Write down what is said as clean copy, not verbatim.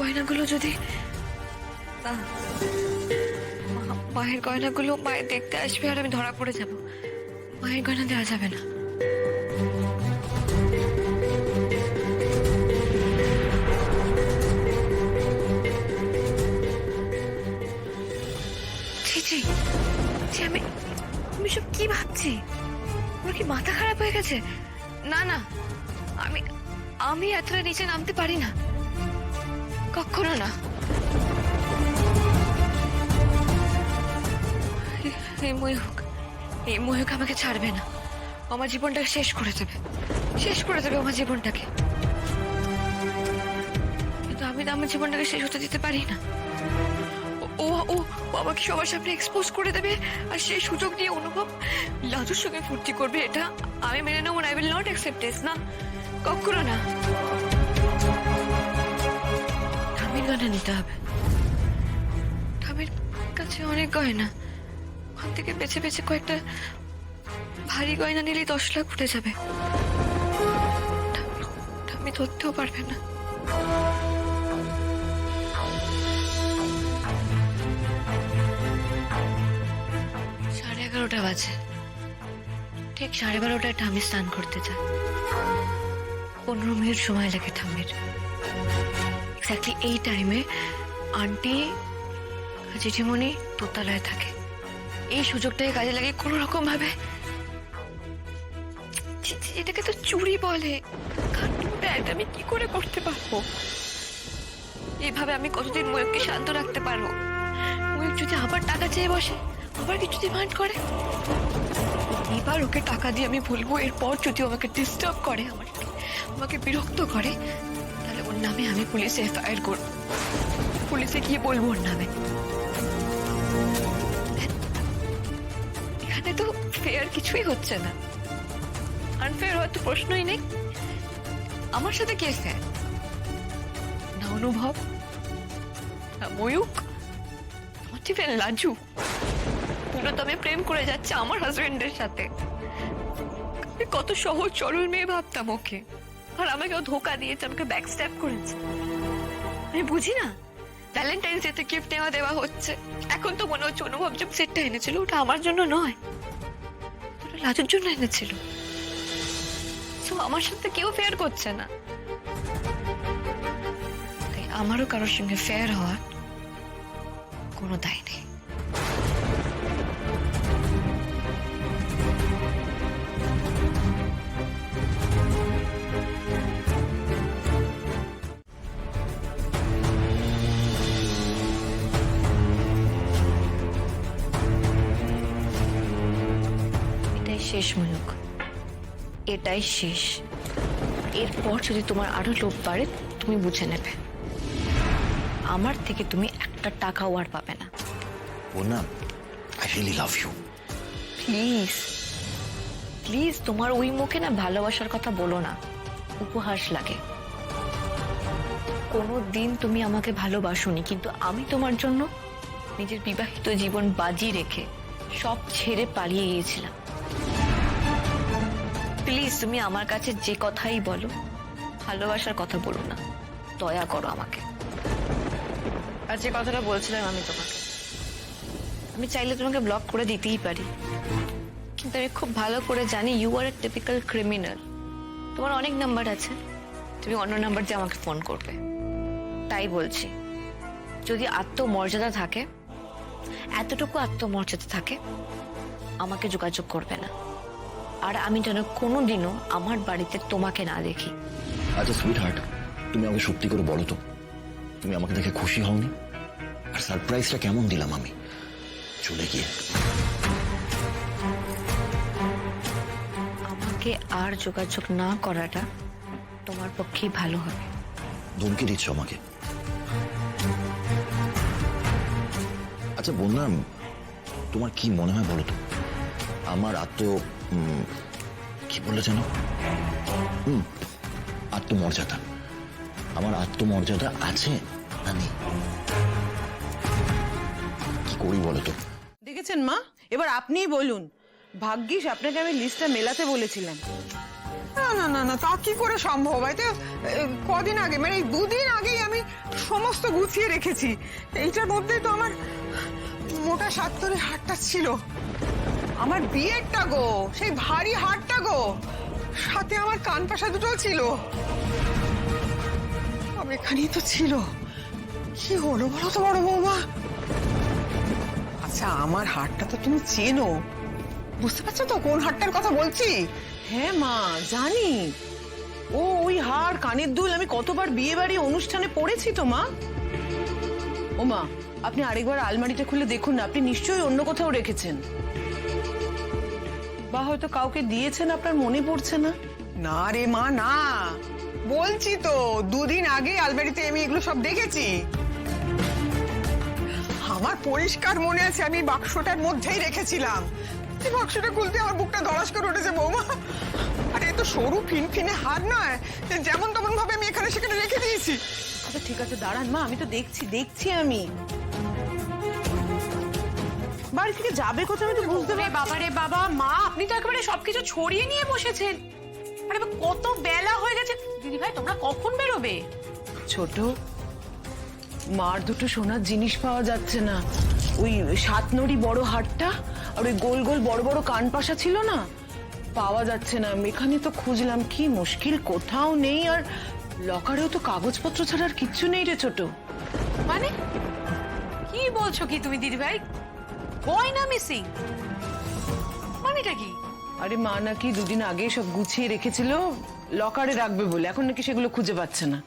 গয়নাগুলো যদি না, মায়ের গয়নাগুলো মায়ের দেখতে আসবে আর আমি ধরা পড়ে যাব। মায়ের গয়না দেওয়া যাবে না। ছি ছি ছি, আমি আমি সব কি ভাবছি? আমার কি মাথা খারাপ হয়ে গেছে? না না, আমি আমি এতটা নিচে নামতে পারি না, কখনো না। এই ময়ূক আমাকে ছাড়বে না, আমার জীবনটাকে শেষ করে দেবে, শেষ করে দেবে আমার জীবনটাকে। কিন্তু আমি তো আমার জীবনটাকে শেষ হতে দিতে পারি না। ও ও ও আমাকে সবার সামনে এক্সপোজ করে দেবে, আর সেই সুযোগ নিয়ে অনুভব লাজুর সঙ্গে ফুর্তি করবে। এটা আমি মেনে নেব না। I will not accept this. না, কখনো না। ঠামির গয়না নিতে হবে। ঠামির কাছে অনেক গয়না, ওখান থেকে বেছে বেছে কয়েকটা ভারী গয়না নিলেই 10 লাখ উঠে যাবে। ঠামি ধরতেও পারবে না। সাড়ে 11টা বাজে। ঠিক 12:30টায় ঠামি স্নান করতে যায়। 15 মিনিট সময় লাগে ঠামির। এক্স্যাক্টলি এই টাইমে আন্টি জেঠিমণি দোতলায় থাকে। এই সুযোগটাকে কাজে লাগে কোনো রকম ভাবে। এটাকে তো চুরি বলে। এটা আমি কি করে করতে পারবো? এইভাবে আমি কতদিন ময়ূরকে শান্ত রাখতে পারবো? ময়ূর যদি আবার টাকা চেয়ে বসে, আবার কিছু ডিমান্ড করে, এবার ওকে টাকা দিয়ে আমি বলবো। এরপর যদি আমাকে ডিস্টার্ব করে, আমাকে বিরক্ত করে, তাহলে ওর নামে আমি পুলিশে এফআইআর করবো। পুলিশে গিয়ে বলবো ওর নামে। এখানে তো ফেয়ার কিছুই হচ্ছে না। আনফেয়ার হয়তো প্রশ্নই নেই। আমার সাথে কে ফেয়ার? না অনুভব, না ময়ূক, আমার টিফেন লাজু। পুরো তো আমি প্রেম করে যাচ্ছে আমার হাজবেন্ডের সাথে। কত সহজ সরল মেয়ে ভাবতাম ওকে, আর আমাকে ও ধোকা দিয়েছে, আমাকে ব্যাকস্ট্যাপ করেছে। আমি বুঝি না ভ্যালেন্টাইন্স ডেতে গিফট নেওয়া দেওয়া হচ্ছে। এখন তো মনে হচ্ছে অনুভব যে সেটটা এনেছিল ওটা আমার জন্য নয়, ওটা লাজুর জন্য এনেছিল। তো আমার সাথে কেউ ফেয়ার করছে না, তাই আমারও কারোর সঙ্গে ফেয়ার হওয়ার কোনো দায় নেই। এটাই শেষ ময়ূক, এটাই শেষ। এরপর যদি তোমার আরো লোভ বাড়ে, তুমি বুঝে নেবে আমার থেকে তুমি একটা টাকাও আর পাবে না। না, I really love you. Please please, তোমার ওই মুখে না ভালোবাসার কথা বলো না, উপহাস লাগে। কোনো দিন তুমি আমাকে ভালোবাসোনি, কিন্তু আমি তোমার জন্য নিজের বিবাহিত জীবন বাজি রেখে সব ছেড়ে পালিয়ে গিয়েছিলাম। প্লিজ তুমি আমার কাছে যে কথাই বলো, ভালোবাসার কথা বলো না, দয়া করো আমাকে। আর যে কথাটা বলছিলাম আমি তোমাকে, আমি চাইলে তোমাকে ব্লক করে দিতেই পারি, কিন্তু আমি খুব ভালো করে জানি you are a typical criminal. তোমার অনেক নাম্বার আছে, তুমি অন্য নাম্বার দিয়ে আমাকে ফোন করবে। তাই বলছি, যদি আত্মমর্যাদা থাকে, এতটুকু আত্মমর্যাদা থাকে, আমাকে যোগাযোগ করবে না। আর আমি যেন কোনোদিনও আমার বাড়িতে তোমাকে না দেখি। আচ্ছা সুইট হার্ট, তুমি আমাকে সত্যি করে বলো তো, তুমি আমাকে দেখে খুশি হওনি? আর সারপ্রাইজটা কেমন দিলাম আমি চলে গিয়ে? আমাকে আর যোগাযোগ না করাটা তোমার পক্ষেই ভালো হবে। ধমকি দিচ্ছ আমাকে? আচ্ছা বন্যা, তোমার কি মনে হয় বলো তো, আমার কি বলে জানো, আত্মমর্যাদা, আমার আত্মমর্যাদা আছে না নেই? কি করি বলো তো? দেখেছেন মা, এবার আপনিই বলুন। ভাগ্যিস আপনাকে আমি লিস্টটা মেলাতে বলেছিলাম। না না না না, তা কি করে সম্ভব? এতে কদিন আগে, মানে এই 2 দিন আগেই আমি সমস্ত গুছিয়ে রেখেছি। এইটার মধ্যেই তো আমার মোটা সাত্তরের হারটা ছিল, আমার বিয়েরটা গো, সেই ভারী হারটা গো, সাথে আমার কান পাশা দুটো ছিল, সব এখানেই তো ছিল। কি হলো বলো তো বড় বৌমা? আচ্ছা, আমার হারটা তো তুমি চেনো, বুঝতে পারছো তো কোন হারটার কথা বলছি? হ্যাঁ মা, জানি। ও ওই হার, কানের দুল আমি কতবার বিয়ে বাড়ি অনুষ্ঠানে পড়েছি তো মা। ও মা, আপনি আরেকবার আলমারিটা খুলে দেখুন না, আপনি নিশ্চয়ই অন্য কোথাও রেখেছেন, বা হয়তো কাউকে দিয়েছেন, আপনার মনে পড়ছে না। না রে মা, না, বলছি তো 2 দিন আগে আলমারিতে আমি এগুলো সব দেখেছি। আমার পরিষ্কার মনে আছে আমি বাক্সটার মধ্যেই রেখেছিলাম। এই বাক্সটা খুলতে আমার বুকটা ধড়াস করে উঠেছে বৌমা। আরে এ তো সরু ফিনফিনে হার নয়, যে যেমন তেমন ভাবে আমি এখানে সেখানে রেখে দিয়েছি। আচ্ছা ঠিক আছে, দাঁড়ান মা, আমি তো দেখছি আমি। বাড়ি থেকে যাবে কোথাও আমি তো বুঝতে পারি। বাবা রে বাবা, মা আপনি তো একেবারে সবকিছু ছড়িয়ে নিয়ে বসেছেন। আরে বা, কত বেলা হয়ে গেছে। দিদি ভাই তোমরা কখন বেরোবে? ছোট মার দুটো সোনার জিনিস পাওয়া যাচ্ছে না, ওই 7 নড়ি বড় হারটা আর ওই গোল গোল বড় বড় কান পাশা ছিল না, পাওয়া যাচ্ছে না। এখানে তো খুঁজলাম, কি মুশকিল, কোথাও নেই। আর লকারেও তো কাগজপত্র ছাড়া আর কিচ্ছু নেই রে ছোট। মানে কি বলছো কি তুমি দিদি ভাই? গয়না মিসিং মানেটা কি? আরে মা নাকি 2 দিন আগে সব গুছিয়ে রেখেছিল লকারে রাখবে বলে, এখন নাকি সেগুলো খুঁজে পাচ্ছে না।